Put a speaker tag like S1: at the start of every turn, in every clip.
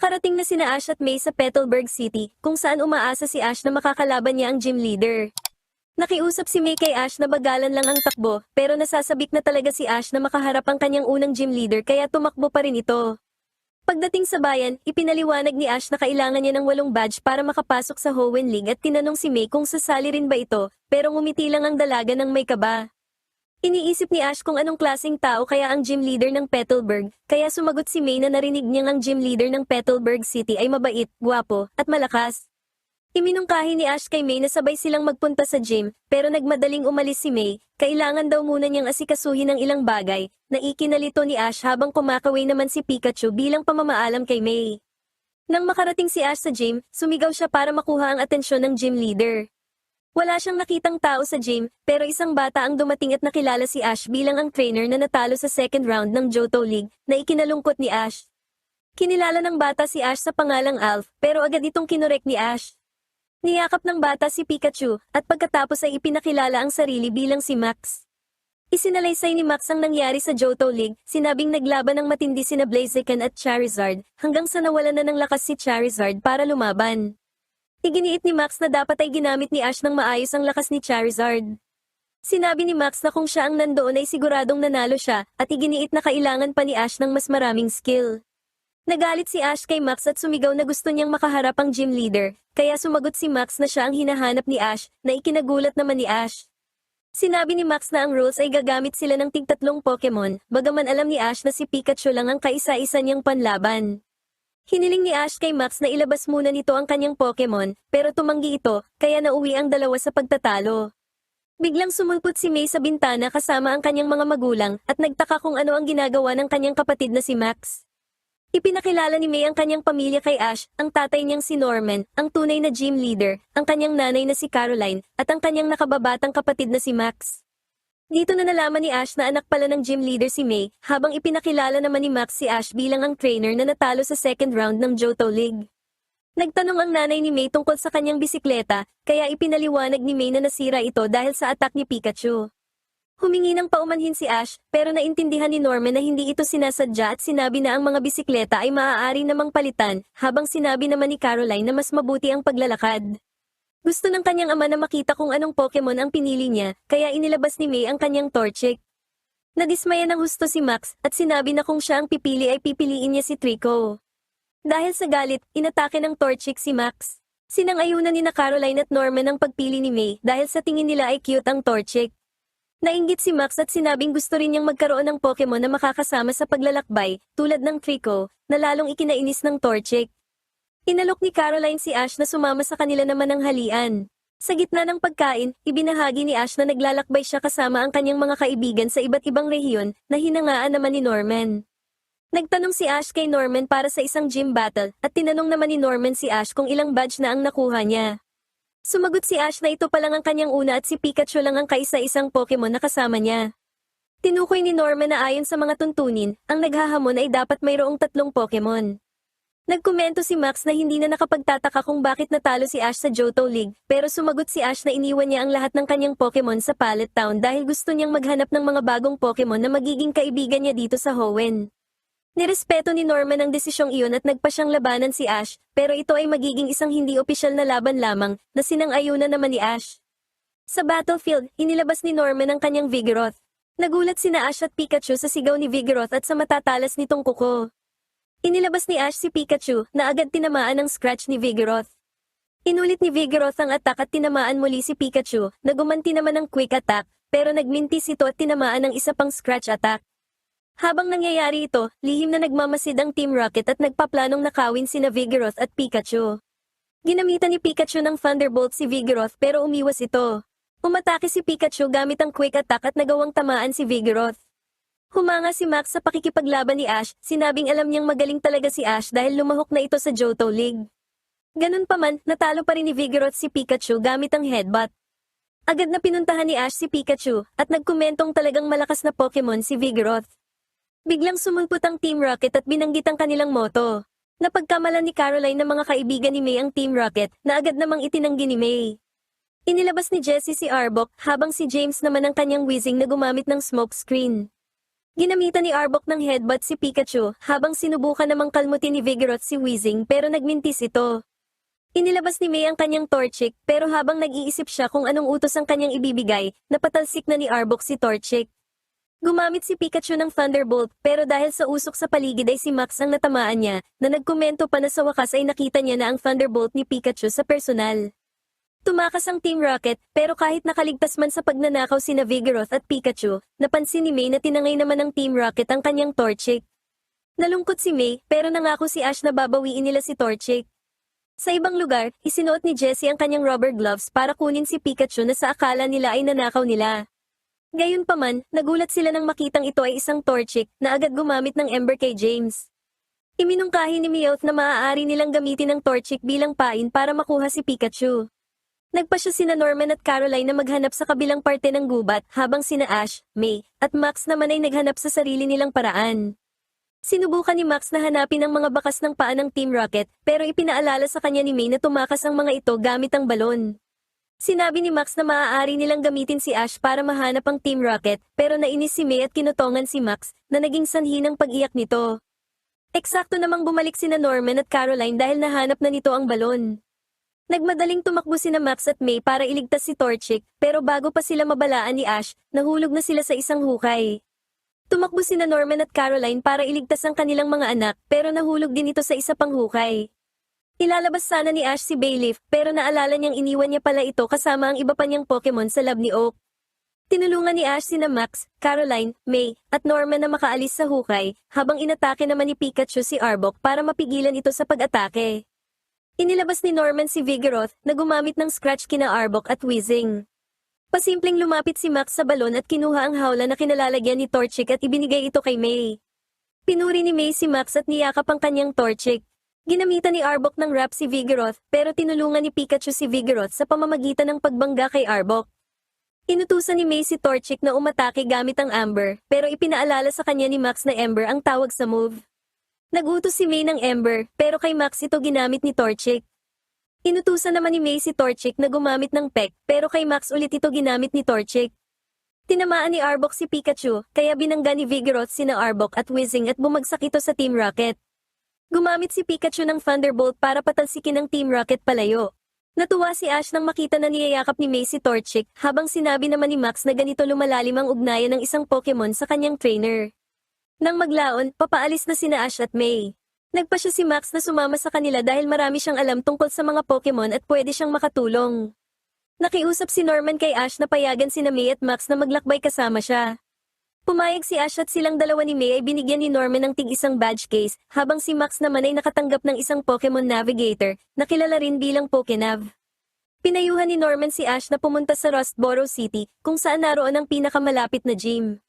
S1: Nakarating na sina Ash at May sa Petalburg City, kung saan umaasa si Ash na makakalaban niya ang gym leader. Nakiusap si May kay Ash na bagalan lang ang takbo, pero nasasabik na talaga si Ash na makaharap ang kanyang unang gym leader kaya tumakbo pa rin ito. Pagdating sa bayan, ipinaliwanag ni Ash na kailangan niya ng 8 badge para makapasok sa Hoenn League at tinanong si May kung sasali rin ba ito, pero ngumiti lang ang dalaga ng may kaba. Iniisip ni Ash kung anong klaseng tao kaya ang gym leader ng Petalburg, kaya sumagot si May na narinig niyang ang gym leader ng Petalburg City ay mabait, gwapo, at malakas. Iminungkahi ni Ash kay May na sabay silang magpunta sa gym, pero nagmadaling umalis si May, kailangan daw muna niyang asikasuhin ang ilang bagay, na ikinalito ni Ash habang kumakaway naman si Pikachu bilang pamamaalam kay May. Nang makarating si Ash sa gym, sumigaw siya para makuha ang atensyon ng gym leader. Wala siyang nakitang tao sa gym, pero isang bata ang dumating at nakilala si Ash bilang ang trainer na natalo sa second round ng Johto League, na ikinalungkot ni Ash. Kinilala ng bata si Ash sa pangalang Alf, pero agad itong kinorek ni Ash. Niyakap ng bata si Pikachu, at pagkatapos ay ipinakilala ang sarili bilang si Max. Isinalaysay ni Max ang nangyari sa Johto League, sinabing naglaban ng matindi sina Blaziken at Charizard, hanggang sa nawalan na ng lakas si Charizard para lumaban. Iginiit ni Max na dapat ay ginamit ni Ash ng maayos ang lakas ni Charizard. Sinabi ni Max na kung siya ang nandoon ay siguradong nanalo siya, at iginiit na kailangan pa ni Ash ng mas maraming skill. Nagalit si Ash kay Max at sumigaw na gusto niyang makaharap ang gym leader, kaya sumagot si Max na siya ang hinahanap ni Ash, na ikinagulat naman ni Ash. Sinabi ni Max na ang rules ay gagamit sila ng tig-3 Pokemon, bagaman alam ni Ash na si Pikachu lang ang kaisa-isa niyang panlaban. Hiniling ni Ash kay Max na ilabas muna nito ang kanyang Pokemon, pero tumanggi ito, kaya nauwi ang dalawa sa pagtatalo. Biglang sumulpot si May sa bintana kasama ang kanyang mga magulang, at nagtaka kung ano ang ginagawa ng kanyang kapatid na si Max. Ipinakilala ni May ang kanyang pamilya kay Ash, ang tatay niyang si Norman, ang tunay na gym leader, ang kanyang nanay na si Caroline, at ang kanyang nakababatang kapatid na si Max. Dito na nalaman ni Ash na anak pala ng gym leader si May, habang ipinakilala naman ni Max si Ash bilang ang trainer na natalo sa second round ng Johto League. Nagtanong ang nanay ni May tungkol sa kanyang bisikleta, kaya ipinaliwanag ni May na nasira ito dahil sa attack ni Pikachu. Humingi ng paumanhin si Ash, pero naintindihan ni Norman na hindi ito sinasadya at sinabi na ang mga bisikleta ay maaari namang palitan, habang sinabi naman ni Caroline na mas mabuti ang paglalakad. Gusto ng kanyang ama na makita kung anong Pokemon ang pinili niya, kaya inilabas ni May ang kanyang Torchic. Nadismaya ng husto si Max, at sinabi na kung siya ang pipili ay pipiliin niya si Trico. Dahil sa galit, inatake ng Torchic si Max. Sinang-ayunan ni na Caroline at Norman ang pagpili ni May dahil sa tingin nila ay cute ang Torchic. Nainggit si Max at sinabing gusto rin niyang magkaroon ng Pokemon na makakasama sa paglalakbay, tulad ng Trico, na lalong ikinainis ng Torchic. Inalok ni Caroline si Ash na sumama sa kanila naman ng halian. Sa gitna ng pagkain, ibinahagi ni Ash na naglalakbay siya kasama ang kanyang mga kaibigan sa iba't ibang rehiyon, na hinangaan naman ni Norman. Nagtanong si Ash kay Norman para sa isang gym battle, at tinanong naman ni Norman si Ash kung ilang badge na ang nakuha niya. Sumagot si Ash na ito pa lang ang kanyang una at si Pikachu lang ang kaisa-isang Pokemon na kasama niya. Tinukoy ni Norman na ayon sa mga tuntunin, ang naghahamon ay dapat mayroong 3 Pokemon. Nagkomento si Max na hindi na nakapagtataka kung bakit natalo si Ash sa Johto League, pero sumagot si Ash na iniwan niya ang lahat ng kanyang Pokemon sa Pallet Town dahil gusto niyang maghanap ng mga bagong Pokemon na magiging kaibigan niya dito sa Hoenn. Nirespeto ni Norman ang desisyong iyon at nagpa siyang labanan si Ash, pero ito ay magiging isang hindi opisyal na laban lamang, na sinang-ayunan naman ni Ash. Sa battlefield, inilabas ni Norman ang kanyang Vigoroth. Nagulat sina Ash at Pikachu sa sigaw ni Vigoroth at sa matatalas nitong kuko. Inilabas ni Ash si Pikachu, na agad tinamaan ng scratch ni Vigoroth. Inulit ni Vigoroth ang attack at tinamaan muli si Pikachu, na gumanti naman ng quick attack, pero nagmintis ito at tinamaan ng isa pang scratch attack. Habang nangyayari ito, lihim na nagmamasid ang Team Rocket at nagpaplanong nakawin sina Vigoroth at Pikachu. Ginamitan ni Pikachu ng Thunderbolt si Vigoroth pero umiwas ito. Umatake si Pikachu gamit ang quick attack at nagawang tamaan si Vigoroth. Humanga si Max sa pakikipaglaban ni Ash, sinabing alam niyang magaling talaga si Ash dahil lumahok na ito sa Johto League. Ganun pa man, natalo pa rin ni Vigoroth si Pikachu gamit ang headbutt. Agad na pinuntahan ni Ash si Pikachu, at nagkomentong talagang malakas na Pokemon si Vigoroth. Biglang sumulpot ang Team Rocket at binanggit ang kanilang motto. Napagkamalan ni Caroline na mga kaibigan ni May ang Team Rocket, na agad namang itinanggi ni May. Inilabas ni Jessie si Arbok, habang si James naman ang kanyang Weezing na gumamit ng smoke screen. Ginamitan ni Arbok ng headbutt si Pikachu habang sinubukan namang kalmutin ni Vigoroth si Weezing pero nagmintis ito. Inilabas ni May ang kanyang Torchic pero habang nag-iisip siya kung anong utos ang kanyang ibibigay, napatalsik na ni Arbok si Torchic. Gumamit si Pikachu ng Thunderbolt pero dahil sa usok sa paligid ay si Max ang natamaan niya na nagkomento pa na sa wakas ay nakita niya na ang Thunderbolt ni Pikachu sa personal. Tumakas ang Team Rocket pero kahit nakaligtas man sa pagnanakaw sina Vigoroth at Pikachu, napansin ni May na tinangay naman ng Team Rocket ang kanyang Torchic. Nalungkot si May pero nangako si Ash na babawiin nila si Torchic. Sa ibang lugar, isinuot ni Jessie ang kanyang rubber gloves para kunin si Pikachu na sa akala nila ay nanakaw nila. Gayunpaman, nagulat sila nang makitang ito ay isang Torchic na agad gumamit ng Ember kay James. Iminungkahi ni Meowth na maaari nilang gamitin ang Torchic bilang pain para makuha si Pikachu. Nagpasya sina Norman at Caroline na maghanap sa kabilang parte ng gubat habang sina Ash, May, at Max naman ay naghanap sa sarili nilang paraan. Sinubukan ni Max na hanapin ang mga bakas ng paa ng Team Rocket pero ipinaalala sa kanya ni May na tumakas ang mga ito gamit ang balon. Sinabi ni Max na maaari nilang gamitin si Ash para mahanap ang Team Rocket pero nainis si May at kinutongan si Max na naging sanhi ng pag-iyak nito. Eksakto namang bumalik sina Norman at Caroline dahil nahanap na nito ang balon. Nagmadaling tumakbo sina Max at May para iligtas si Torchic pero bago pa sila mabalaan ni Ash, nahulog na sila sa isang hukay. Tumakbo sina Norman at Caroline para iligtas ang kanilang mga anak pero nahulog din ito sa isa pang hukay. Ilalabas sana ni Ash si Bayleaf pero naalala niyang iniwan niya pala ito kasama ang iba pa niyang Pokemon sa lab ni Oak. Tinulungan ni Ash sina Max, Caroline, May, at Norman na makaalis sa hukay habang inatake naman ni Pikachu si Arbok para mapigilan ito sa pag-atake. Inilabas ni Norman si Vigoroth na gumamit ng scratch kina Arbok at Weezing. Pasimpleng lumapit si Max sa balon at kinuha ang hawla na kinalalagyan ni Torchic at ibinigay ito kay May. Pinuri ni May si Max at niyakap ang kanyang Torchic. Ginamitan ni Arbok ng wrap si Vigoroth pero tinulungan ni Pikachu si Vigoroth sa pamamagitan ng pagbangga kay Arbok. Inutusan ni May si Torchic na umatake gamit ang Amber pero ipinaalala sa kanya ni Max na Ember ang tawag sa move. Nagutos si May ng Ember, pero kay Max ito ginamit ni Torchic. Inutusan naman ni May si Torchic na gumamit ng Peck, pero kay Max ulit ito ginamit ni Torchic. Tinamaan ni Arbok si Pikachu, kaya binangga ni Vigoroth sina Arbok at Weezing at bumagsak ito sa Team Rocket. Gumamit si Pikachu ng Thunderbolt para patalsikin ang Team Rocket palayo. Natuwa si Ash nang makita na niyayakap ni May si Torchic, habang sinabi naman ni Max na ganito lumalalim ang ugnayan ng isang Pokemon sa kanyang trainer. Nang maglaon, papaalis na sina Ash at May. Nagpasya si Max na sumama sa kanila dahil marami siyang alam tungkol sa mga Pokemon at pwede siyang makatulong. Nakiusap si Norman kay Ash na payagan sina May at Max na maglakbay kasama siya. Pumayag si Ash at silang dalawa ni May ay binigyan ni Norman ng tig-isang badge case, habang si Max naman ay nakatanggap ng isang Pokemon Navigator, na kilala rin bilang Pokenav. Pinayuhan ni Norman si Ash na pumunta sa Rustboro City, kung saan naroon ang pinakamalapit na gym.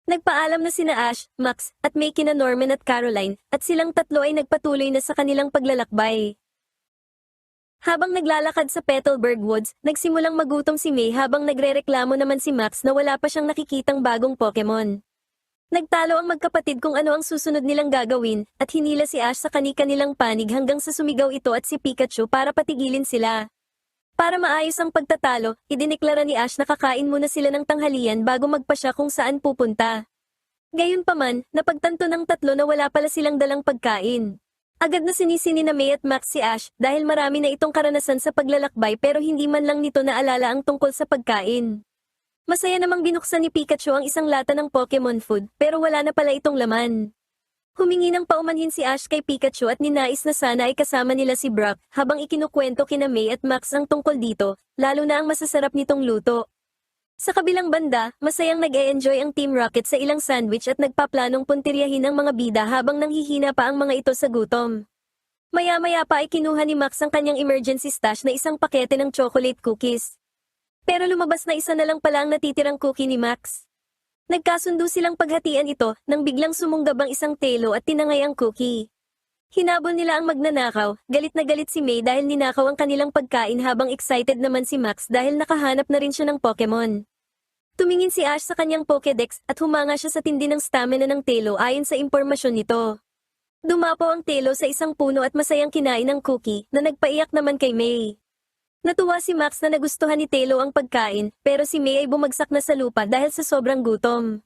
S1: Nagpaalam na sina Ash, Max, at May kina Norman at Caroline, at silang tatlo ay nagpatuloy na sa kanilang paglalakbay. Habang naglalakad sa Petalburg Woods, nagsimulang magutom si May habang nagrereklamo naman si Max na wala pa siyang nakikitang bagong Pokemon. Nagtalo ang magkapatid kung ano ang susunod nilang gagawin, at hinila si Ash sa kani-kanilang panig hanggang sa sumigaw ito at si Pikachu para patigilin sila. Para maayos ang pagtatalo, idineklara ni Ash na kakain muna sila ng tanghalian bago magpasya kung saan pupunta. Gayunpaman, napagtanto ng tatlo na wala pala silang dalang pagkain. Agad na sinisini na May at Max si Ash dahil marami na itong karanasan sa paglalakbay pero hindi man lang nito naalala ang tungkol sa pagkain. Masaya namang binuksan ni Pikachu ang isang lata ng Pokemon food pero wala na pala itong laman. Humingi ng paumanhin si Ash kay Pikachu at ninais na sana ay kasama nila si Brock habang ikinukwento kina May at Max ang tungkol dito, lalo na ang masasarap nitong luto. Sa kabilang banda, masayang nag-e-enjoy ang Team Rocket sa ilang sandwich at nagpaplanong puntiryahin ang mga bida habang nanghihina pa ang mga ito sa gutom. Maya-maya pa ay kinuha ni Max ang kanyang emergency stash na isang pakete ng chocolate cookies. Pero lumabas na isa na lang pala ang natitirang cookie ni Max. Nagkasundo silang paghatian ito nang biglang sumunggab ang isang telo at tinangay ang cookie. Hinabol nila ang magnanakaw, galit na galit si May dahil ninakaw ang kanilang pagkain habang excited naman si Max dahil nakahanap na rin siya ng Pokemon. Tumingin si Ash sa kanyang Pokédex at humanga siya sa tindi ng stamina ng telo ayon sa impormasyon nito. Dumapo ang telo sa isang puno at masayang kinain ng cookie na nagpaiyak naman kay May. Natuwa si Max na nagustuhan ni Telo ang pagkain, pero si May ay bumagsak na sa lupa dahil sa sobrang gutom.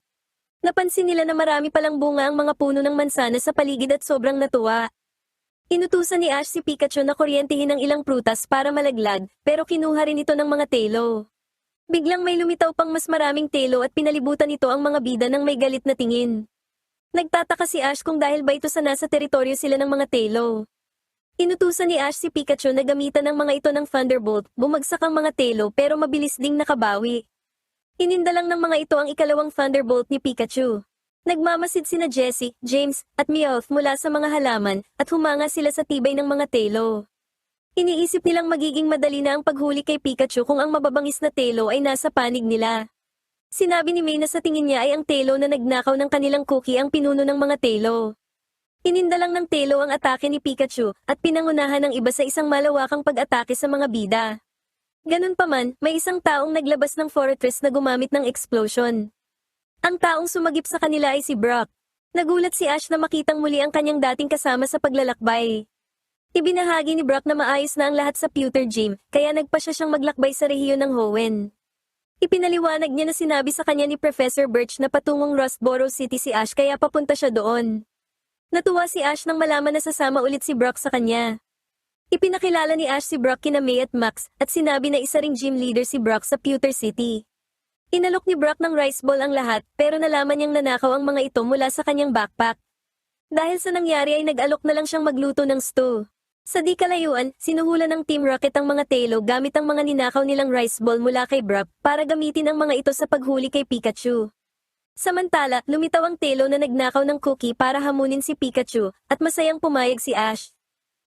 S1: Napansin nila na marami palang bunga ang mga puno ng mansana sa paligid at sobrang natuwa. Inutusan ni Ash si Pikachu na kuryentehin ang ilang prutas para malaglag, pero kinuha rin ito ng mga telo. Biglang may lumitaw pang mas maraming telo at pinalibutan ito ang mga bida ng may galit na tingin. Nagtataka si Ash kung dahil ba ito sa nasa teritoryo sila ng mga telo. Inutusan ni Ash si Pikachu na gamitan ng mga ito ng Thunderbolt, bumagsak ang mga telo pero mabilis ding nakabawi. Ininda lang ng mga ito ang ikalawang Thunderbolt ni Pikachu. Nagmamasid sina Jessie, James, at Meowth mula sa mga halaman at humanga sila sa tibay ng mga telo. Iniisip nilang magiging madali na ang paghuli kay Pikachu kung ang mababangis na telo ay nasa panig nila. Sinabi ni May na sa tingin niya ay ang telo na nagnakaw ng kanilang cookie ang pinuno ng mga telo. Ininda lang ng telo ang atake ni Pikachu at pinangunahan ng iba sa isang malawakang pag-atake sa mga bida. Ganun pa man, may isang taong naglabas ng fortress na gumamit ng explosion. Ang taong sumagip sa kanila ay si Brock. Nagulat si Ash na makitang muli ang kanyang dating kasama sa paglalakbay. Ibinahagi ni Brock na maayos na ang lahat sa pewter gym, kaya nagpa siya siyang maglakbay sa rehiyon ng Hoenn. Ipinaliwanag niya na sinabi sa kanya ni Professor Birch na patungong Rustboro City si Ash kaya papunta siya doon. Natuwa si Ash nang malaman na sasama ulit si Brock sa kanya. Ipinakilala ni Ash si Brock kina May at Max at sinabi na isa ring gym leader si Brock sa Pewter City. Inalok ni Brock ng rice ball ang lahat pero nalaman niyang nanakaw ang mga ito mula sa kanyang backpack. Dahil sa nangyari ay nag-alok na lang siyang magluto ng stew. Sa di kalayuan, sinuhulan ng Team Rocket ang mga telo gamit ang mga ninakaw nilang rice ball mula kay Brock para gamitin ang mga ito sa paghuli kay Pikachu. Samantala, lumitaw ang telo na nagnakaw ng cookie para hamunin si Pikachu at masayang pumayag si Ash.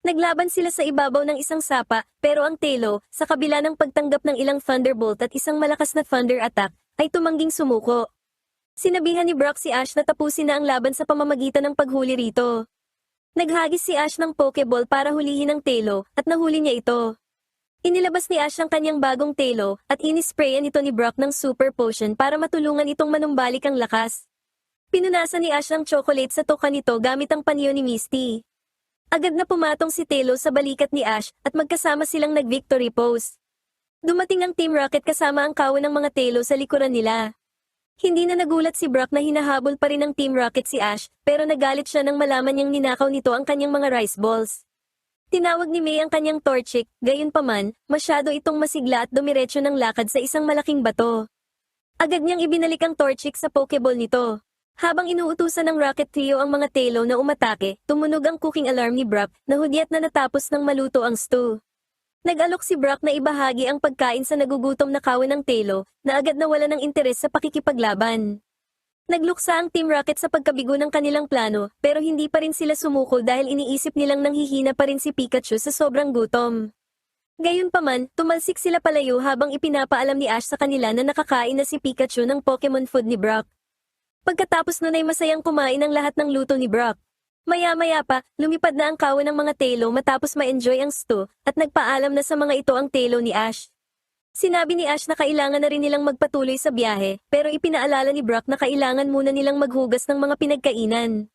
S1: Naglaban sila sa ibabaw ng isang sapa, pero ang telo, sa kabila ng pagtanggap ng ilang Thunderbolt at isang malakas na Thunder Attack, ay tumangging sumuko. Sinabihan ni Brock si Ash na tapusin na ang laban sa pamamagitan ng paghuli rito. Naghagis si Ash ng Pokeball para hulihin ang telo, at nahuli niya ito. Inilabas ni Ash ang kanyang bagong telo, at inisprayan ito ni Brock ng Super Potion para matulungan itong manumbalik ang lakas. Pinunasan ni Ash ang chocolate sa toka nito gamit ang panyo ni Misty. Agad na pumatong si Telo sa balikat ni Ash at magkasama silang nag-victory pose. Dumating ang Team Rocket kasama ang kawan ng mga Telo sa likuran nila. Hindi na nagulat si Brock na hinahabol pa rin ng Team Rocket si Ash, pero nagalit siya nang malaman niyang ninakaw nito ang kanyang mga rice balls. Tinawag ni May ang kanyang Torchic, gayunpaman, masyado itong masigla at dumiretso ng lakad sa isang malaking bato. Agad niyang ibinalik ang Torchic sa Pokeball nito. Habang inuutusan ng Rocket Trio ang mga telo na umatake, tumunog ang cooking alarm ni Brock na hudyat na natapos ng maluto ang stew. Nag-alok si Brock na ibahagi ang pagkain sa nagugutom na kawan ng telo na agad nawala ng interes sa pakikipaglaban. Nagluksa ang Team Rocket sa pagkabigo ng kanilang plano pero hindi pa rin sila sumuko dahil iniisip nilang nanghihina pa rin si Pikachu sa sobrang gutom. Gayunpaman, tumalsik sila palayo habang ipinapaalam ni Ash sa kanila na nakakain na si Pikachu ng Pokemon food ni Brock. Pagkatapos nun ay masayang kumain ang lahat ng luto ni Brock. Maya-maya pa, lumipad na ang kawan ng mga telo matapos ma-enjoy ang stew at nagpaalam na sa mga ito ang telo ni Ash. Sinabi ni Ash na kailangan na rin nilang magpatuloy sa biyahe pero ipinaalala ni Brock na kailangan muna nilang maghugas ng mga pinagkainan.